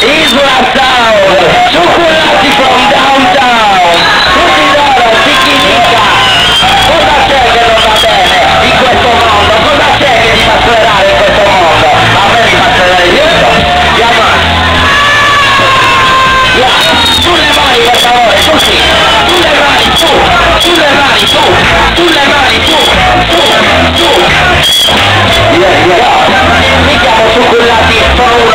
Isla Town, cioccolati from downtown, tutti loro, ticchinica. Cosa c'è che non va bene in questo mondo? Cosa c'è che ti fa sperare in questo mondo? A me mi fa sperare tutto. Andiamo. Sulle mani per favore, tutti, sulle mani, su, sulle mani, su, sulle mani, su, su. Mi chiamo cioccolati from